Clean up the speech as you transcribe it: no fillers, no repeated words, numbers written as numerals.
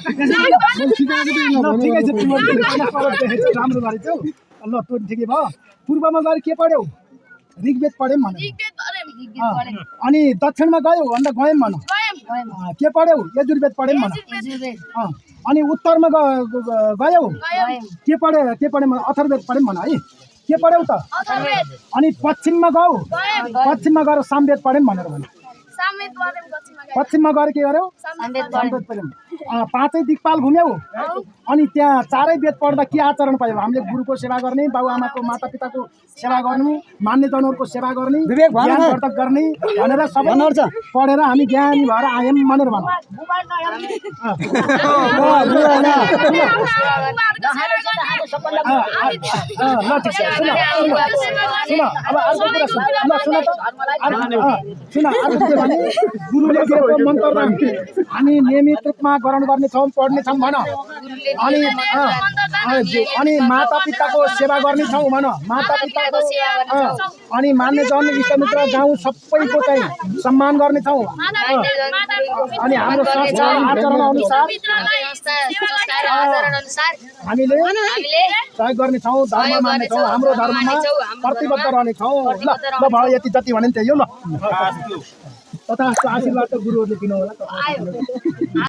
ठिकै छ तिमीले राम्रो गरेछौ ल तँ ठिकै भयो पूर्वमा गएर के पढ्यौ ऋग्वेद पढ्यौ भने अनि दक्षिणमा गयौ अन्त गयौँ भन के पढ्यौ यजुर्वेद पढ्यौ भन अनि उत्तरमा गयौ के पढ्यौ अथर्ववेद पढ्यौ भन है के पढ्यौ त अनि पश्चिममा गयौ पश्चिममा गएर सामवेद पढ्यौ भनेर भन पश्चिममा गएर के गर्यौ सामवेद पढ्यौ पाँचै दिक्पाल घुम्यौ अनि त्यहाँ चारै वेद पढ्दा के आचरण पायौ हामीले गुरुको सेवा गर्ने बाबुआमाको मातापिताको सेवा गर्नु मान्यजनहरूको सेवा गर्ने ज्ञानवर्धक गर्ने भनेर सबै पढेर हामी ज्ञानी भएर आयौँ भनेर भन अब अर्को कुरा सुन सुन अर्को के भने गुरुले दिएको मन्त्र हामी नियमित रूपमा ग्रहण गर्नेछौँ पढ्नेछौँ भन अनि मातापिताको सेवा गर्नेछौँ भन मातापिताको अनि मान्यजन इष्टमित्र गाउँ सबैको चाहिँ सम्मान गर्नेछौँ अनि हाम्रो संस्कार आचरण अनुसार हामीले सहयोग गर्नेछौँ धर्म मान्नेछौँ हाम्रो धर्ममा प्रतिबद्ध रहनेछौँ ल भयो यति जति भने नि त्यही हो ल तथा आशीर्वाद त गुरुहरूले दिनु होला